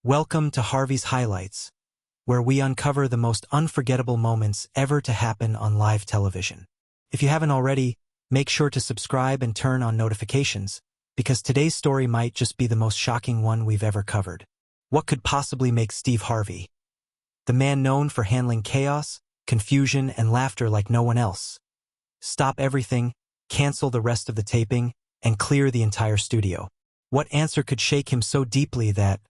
Welcome to Harvey's Highlights, where we uncover the most unforgettable moments ever to happen on live television. If you haven't already, make sure to subscribe and turn on notifications, because today's story might just be the most shocking one we've ever covered. What could possibly make Steve Harvey, the man known for handling chaos, confusion, and laughter like no one else, stop everything, cancel the rest of the taping, and clear the entire studio? What answer could shake him so deeply that,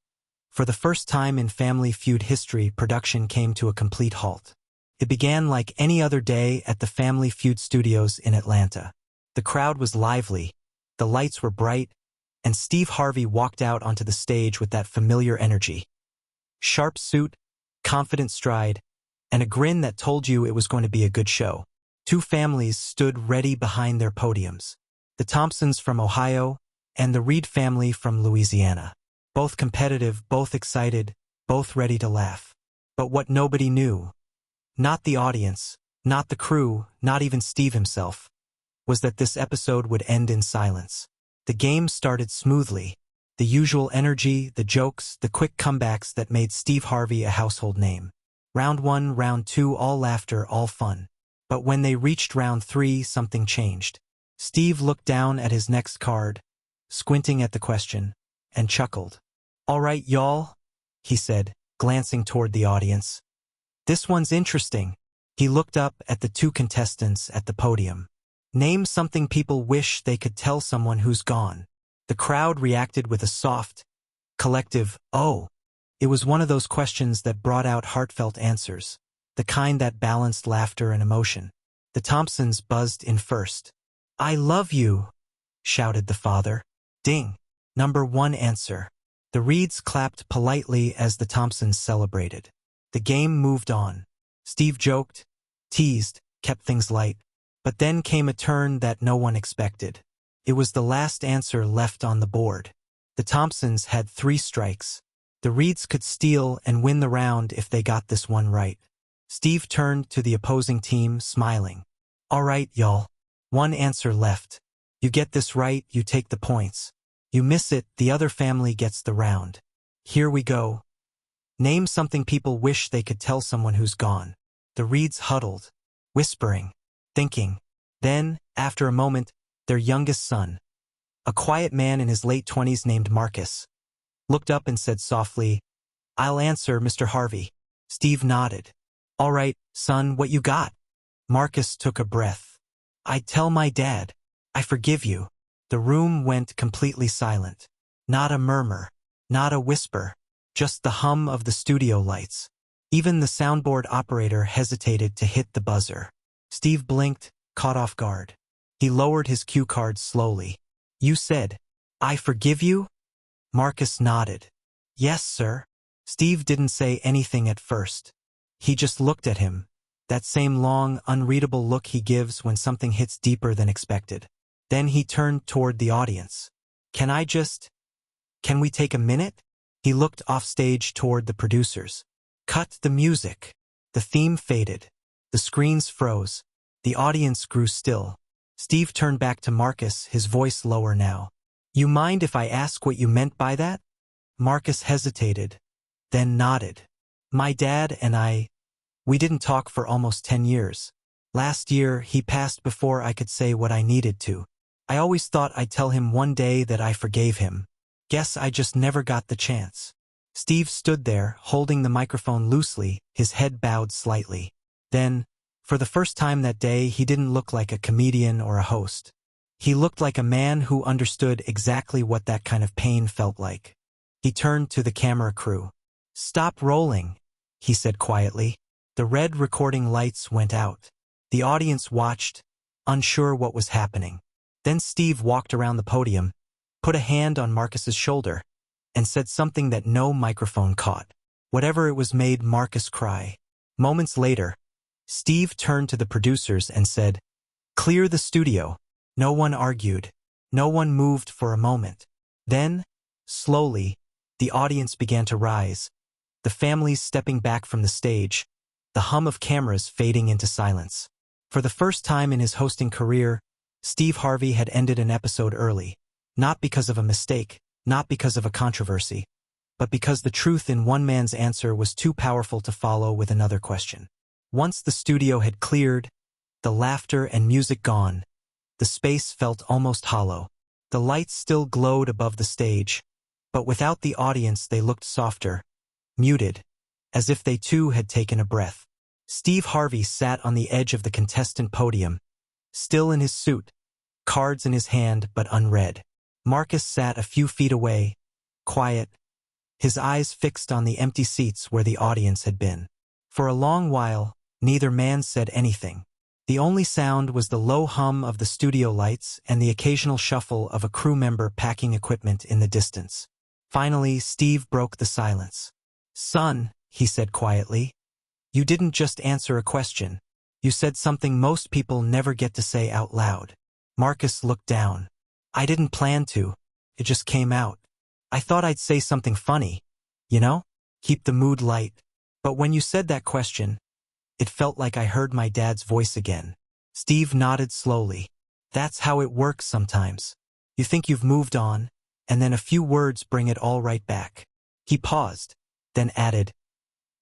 for the first time in Family Feud history, production came to a complete halt? It began like any other day at the Family Feud studios in Atlanta. The crowd was lively, the lights were bright, and Steve Harvey walked out onto the stage with that familiar energy. Sharp suit, confident stride, and a grin that told you it was going to be a good show. Two families stood ready behind their podiums. The Thompsons from Ohio and the Reed family from Louisiana. Both competitive, both excited, both ready to laugh. But what nobody knew, not the audience, not the crew, not even Steve himself, was that this episode would end in silence. The game started smoothly. The usual energy, the jokes, the quick comebacks that made Steve Harvey a household name. Round 1, round 2, all laughter, all fun. But when they reached round 3, something changed. Steve looked down at his next card, squinting at the question, and chuckled. "All right, y'all," he said, glancing toward the audience. "This one's interesting." He looked up at the two contestants at the podium. "Name something people wish they could tell someone who's gone." The crowd reacted with a soft, collective, "Oh." It was one of those questions that brought out heartfelt answers, the kind that balanced laughter and emotion. The Thompsons buzzed in first. "I love you," shouted the father. Ding. Number 1 answer. The Reeds clapped politely as the Thompsons celebrated. The game moved on. Steve joked, teased, kept things light. But then came a turn that no one expected. It was the last answer left on the board. The Thompsons had 3 strikes. The Reeds could steal and win the round if they got this one right. Steve turned to the opposing team, smiling. "All right, y'all. 1 answer left. You get this right, you take the points. You miss it, the other family gets the round. Here we go. Name something people wish they could tell someone who's gone." The Reeds huddled, whispering, thinking. Then, after a moment, their youngest son, a quiet man in his late 20s named Marcus, looked up and said softly, "I'll answer, Mr. Harvey." Steve nodded. "All right, son, what you got?" Marcus took a breath. "I'd tell my dad. I forgive you." The room went completely silent. Not a murmur, not a whisper, just the hum of the studio lights. Even the soundboard operator hesitated to hit the buzzer. Steve blinked, caught off guard. He lowered his cue card slowly. "You said, 'I forgive you'?" Marcus nodded. "Yes, sir." Steve didn't say anything at first. He just looked at him, that same long, unreadable look he gives when something hits deeper than expected. Then he turned toward the audience. Can we take a minute?" He looked offstage toward the producers. "Cut the music." The theme faded. The screens froze. The audience grew still. Steve turned back to Marcus, his voice lower now. "You mind if I ask what you meant by that?" Marcus hesitated, then nodded. "My dad and we didn't talk for almost 10 years. Last year, he passed before I could say what I needed to. I always thought I'd tell him one day that I forgave him. Guess I just never got the chance." Steve stood there, holding the microphone loosely, his head bowed slightly. Then, for the first time that day, he didn't look like a comedian or a host. He looked like a man who understood exactly what that kind of pain felt like. He turned to the camera crew. "Stop rolling," he said quietly. The red recording lights went out. The audience watched, unsure what was happening. Then Steve walked around the podium, put a hand on Marcus's shoulder, and said something that no microphone caught. Whatever it was made Marcus cry. Moments later, Steve turned to the producers and said, "Clear the studio." No one argued. No one moved for a moment. Then, slowly, the audience began to rise, the families stepping back from the stage, the hum of cameras fading into silence. For the first time in his hosting career, Steve Harvey had ended an episode early, not because of a mistake, not because of a controversy, but because the truth in one man's answer was too powerful to follow with another question. Once the studio had cleared, the laughter and music gone, the space felt almost hollow. The lights still glowed above the stage, but without the audience they looked softer, muted, as if they too had taken a breath. Steve Harvey sat on the edge of the contestant podium, still in his suit, cards in his hand but unread. Marcus sat a few feet away, quiet, his eyes fixed on the empty seats where the audience had been. For a long while, neither man said anything. The only sound was the low hum of the studio lights and the occasional shuffle of a crew member packing equipment in the distance. Finally, Steve broke the silence. "Son," he said quietly, "you didn't just answer a question. You said something most people never get to say out loud." Marcus looked down. "I didn't plan to. It just came out. I thought I'd say something funny. You know? Keep the mood light. But when you said that question, it felt like I heard my dad's voice again." Steve nodded slowly. "That's how it works sometimes. You think you've moved on, and then a few words bring it all right back." He paused, then added,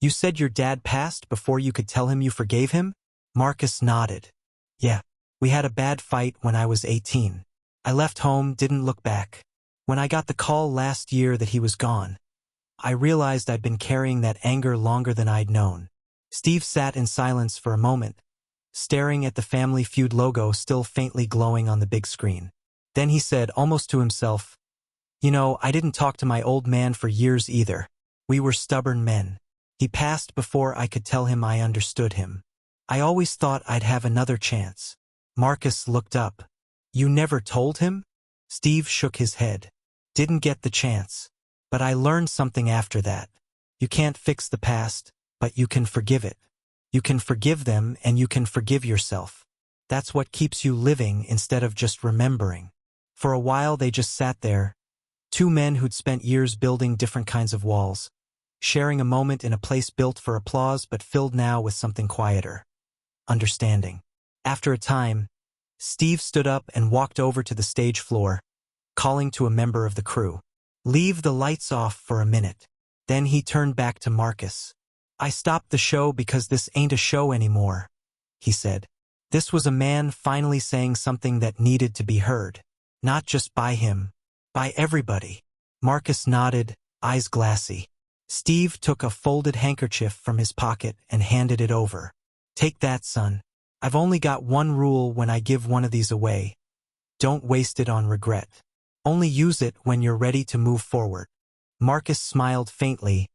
"You said your dad passed before you could tell him you forgave him?" Marcus nodded. "Yeah, we had a bad fight when I was 18. I left home, didn't look back. When I got the call last year that he was gone, I realized I'd been carrying that anger longer than I'd known." Steve sat in silence for a moment, staring at the Family Feud logo still faintly glowing on the big screen. Then he said, almost to himself, "You know, I didn't talk to my old man for years either. We were stubborn men. He passed before I could tell him I understood him. I always thought I'd have another chance." Marcus looked up. "You never told him?" Steve shook his head. "Didn't get the chance. But I learned something after that. You can't fix the past, but you can forgive it. You can forgive them and you can forgive yourself. That's what keeps you living instead of just remembering." For a while they just sat there, two men who'd spent years building different kinds of walls, sharing a moment in a place built for applause but filled now with something quieter. Understanding. After a time, Steve stood up and walked over to the stage floor, calling to a member of the crew. "Leave the lights off for a minute." Then he turned back to Marcus. "I stopped the show because this ain't a show anymore," he said. This was a man finally saying something that needed to be heard. Not just by him, by everybody. Marcus nodded, eyes glassy. Steve took a folded handkerchief from his pocket and handed it over. "Take that, son. I've only got one rule when I give one of these away. Don't waste it on regret. Only use it when you're ready to move forward." Marcus smiled faintly,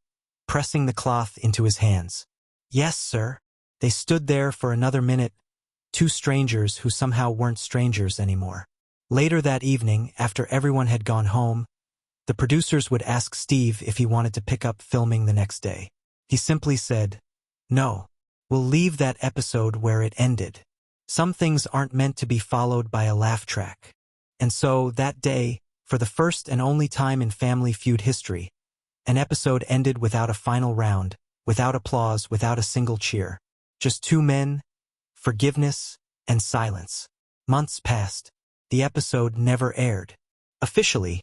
pressing the cloth into his hands. "Yes, sir." They stood there for another minute, two strangers who somehow weren't strangers anymore. Later that evening, after everyone had gone home, the producers would ask Steve if he wanted to pick up filming the next day. He simply said, "No, we'll leave that episode where it ended. Some things aren't meant to be followed by a laugh track." And so, that day, for the first and only time in Family Feud history, an episode ended without a final round, without applause, without a single cheer. Just two men, forgiveness, and silence. Months passed. The episode never aired. Officially,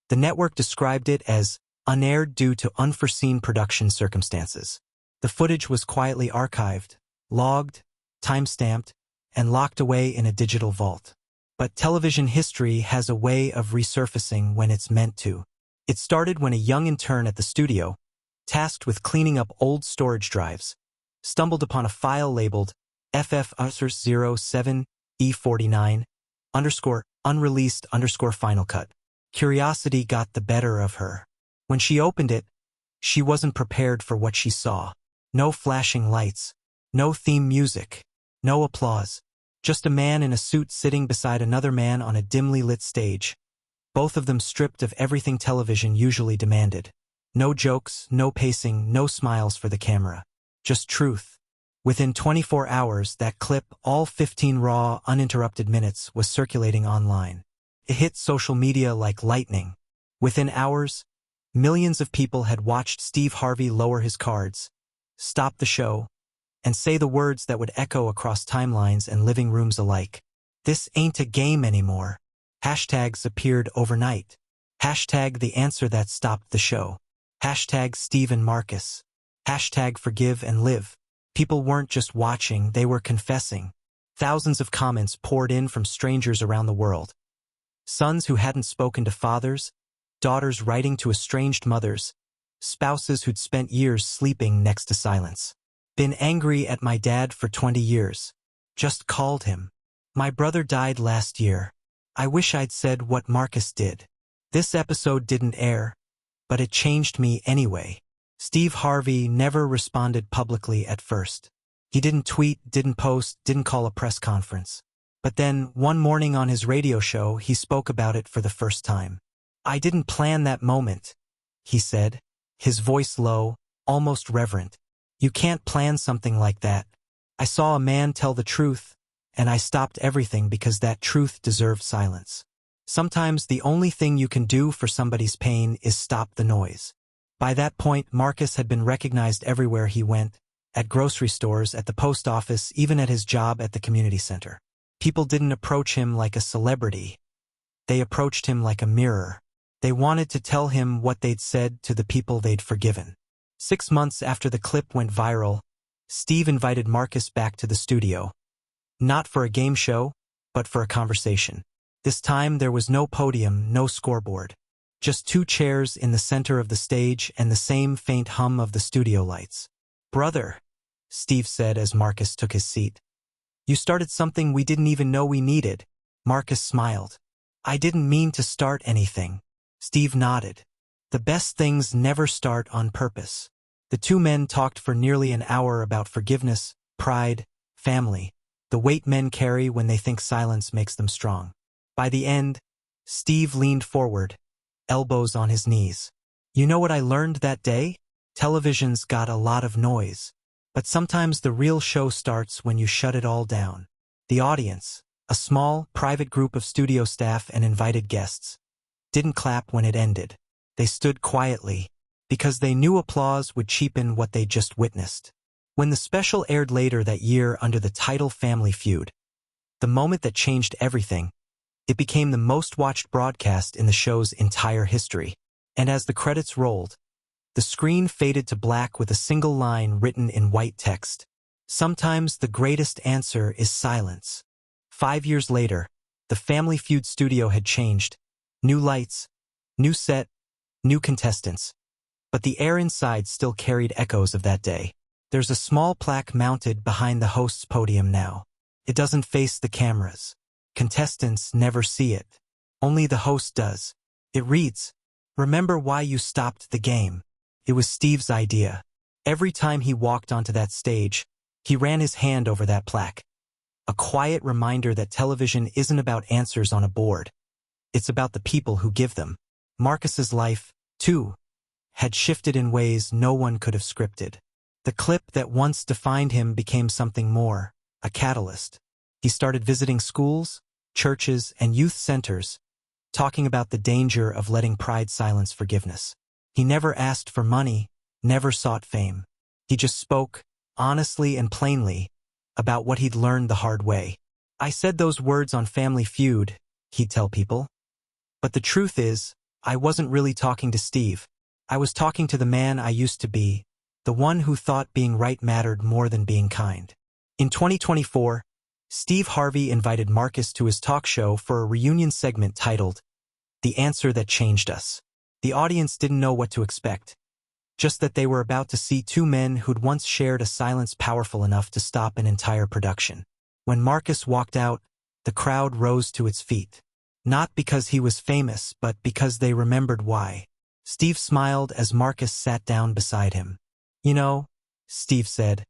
the network described it as unaired due to unforeseen production circumstances. The footage was quietly archived, logged, time-stamped, and locked away in a digital vault. But television history has a way of resurfacing when it's meant to. It started when a young intern at the studio, tasked with cleaning up old storage drives, stumbled upon a file labeled FF07E49_unreleased_final cut. Curiosity got the better of her. When she opened it, she wasn't prepared for what she saw. No flashing lights, no theme music, no applause. Just a man in a suit sitting beside another man on a dimly lit stage, both of them stripped of everything television usually demanded. No jokes, no pacing, no smiles for the camera. Just truth. Within 24 hours, that clip, all 15 raw, uninterrupted minutes, was circulating online. It hit social media like lightning. Within hours, millions of people had watched Steve Harvey lower his cards, stop the show, and say the words that would echo across timelines and living rooms alike. "This ain't a game anymore." Hashtags appeared overnight. Hashtag the answer that stopped the show. Hashtag Steve and Marcus. Hashtag forgive and live. People weren't just watching, they were confessing. Thousands of comments poured in from strangers around the world. Sons who hadn't spoken to fathers, daughters writing to estranged mothers, spouses who'd spent years sleeping next to silence. Been angry at my dad for 20 years. Just called him. My brother died last year. I wish I'd said what Marcus did. This episode didn't air, but it changed me anyway. Steve Harvey never responded publicly at first. He didn't tweet, didn't post, didn't call a press conference. But then, one morning on his radio show, he spoke about it for the first time. I didn't plan that moment, he said, his voice low, almost reverent. You can't plan something like that. I saw a man tell the truth, and I stopped everything because that truth deserved silence. Sometimes the only thing you can do for somebody's pain is stop the noise. By that point, Marcus had been recognized everywhere he went, at grocery stores, at the post office, even at his job at the community center. People didn't approach him like a celebrity. They approached him like a mirror. They wanted to tell him what they'd said to the people they'd forgiven. 6 months after the clip went viral, Steve invited Marcus back to the studio. Not for a game show, but for a conversation. This time there was no podium, no scoreboard. Just 2 chairs in the center of the stage and the same faint hum of the studio lights. Brother, Steve said as Marcus took his seat. You started something we didn't even know we needed. Marcus smiled. I didn't mean to start anything. Steve nodded. The best things never start on purpose. The 2 men talked for nearly an hour about forgiveness, pride, family, the weight men carry when they think silence makes them strong. By the end, Steve leaned forward, elbows on his knees. You know what I learned that day? Television's got a lot of noise. But sometimes the real show starts when you shut it all down. The audience, a small, private group of studio staff and invited guests, didn't clap when it ended. They stood quietly, because they knew applause would cheapen what they just witnessed. When the special aired later that year under the title Family Feud, the moment that changed everything, it became the most watched broadcast in the show's entire history. And as the credits rolled, the screen faded to black with a single line written in white text. Sometimes the greatest answer is silence. 5 years later, the Family Feud studio had changed. New lights, new set, new contestants. But the air inside still carried echoes of that day. There's a small plaque mounted behind the host's podium now. It doesn't face the cameras. Contestants never see it. Only the host does. It reads, "Remember why you stopped the game." It was Steve's idea. Every time he walked onto that stage, he ran his hand over that plaque. A quiet reminder that television isn't about answers on a board. It's about the people who give them. Marcus's life, too, had shifted in ways no one could have scripted. The clip that once defined him became something more, a catalyst. He started visiting schools, churches, and youth centers, talking about the danger of letting pride silence forgiveness. He never asked for money, never sought fame. He just spoke, honestly and plainly, about what he'd learned the hard way. I said those words on Family Feud, he'd tell people. But the truth is, I wasn't really talking to Steve. I was talking to the man I used to be, the one who thought being right mattered more than being kind. In 2024, Steve Harvey invited Marcus to his talk show for a reunion segment titled, The Answer That Changed Us. The audience didn't know what to expect, just that they were about to see 2 men who'd once shared a silence powerful enough to stop an entire production. When Marcus walked out, the crowd rose to its feet. Not because he was famous, but because they remembered why. Steve smiled as Marcus sat down beside him. You know, Steve said,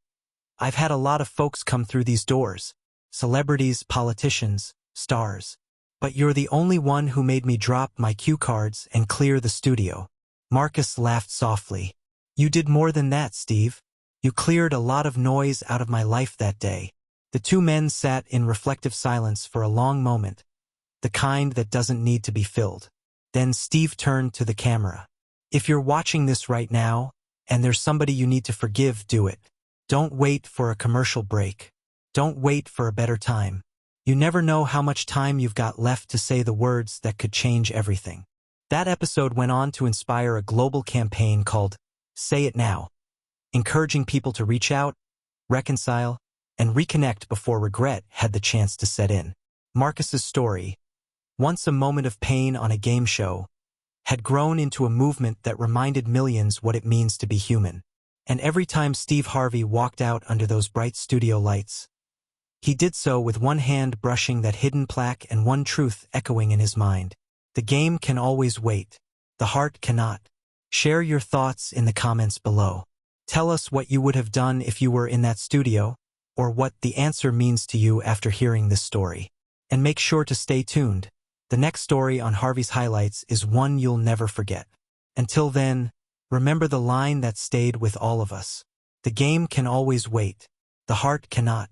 I've had a lot of folks come through these doors. Celebrities, politicians, stars. But you're the only one who made me drop my cue cards and clear the studio. Marcus laughed softly. You did more than that, Steve. You cleared a lot of noise out of my life that day. The 2 men sat in reflective silence for a long moment, the kind that doesn't need to be filled. Then Steve turned to the camera. If you're watching this right now, and there's somebody you need to forgive, do it. Don't wait for a commercial break. Don't wait for a better time. You never know how much time you've got left to say the words that could change everything. That episode went on to inspire a global campaign called Say It Now, encouraging people to reach out, reconcile, and reconnect before regret had the chance to set in. Marcus's story, once a moment of pain on a game show, had grown into a movement that reminded millions what it means to be human. And every time Steve Harvey walked out under those bright studio lights, he did so with one hand brushing that hidden plaque and one truth echoing in his mind. The game can always wait. The heart cannot. Share your thoughts in the comments below. Tell us what you would have done if you were in that studio, or what the answer means to you after hearing this story. And make sure to stay tuned. The next story on Harvey's Highlights is one you'll never forget. Until then, remember the line that stayed with all of us. The game can always wait. The heart cannot.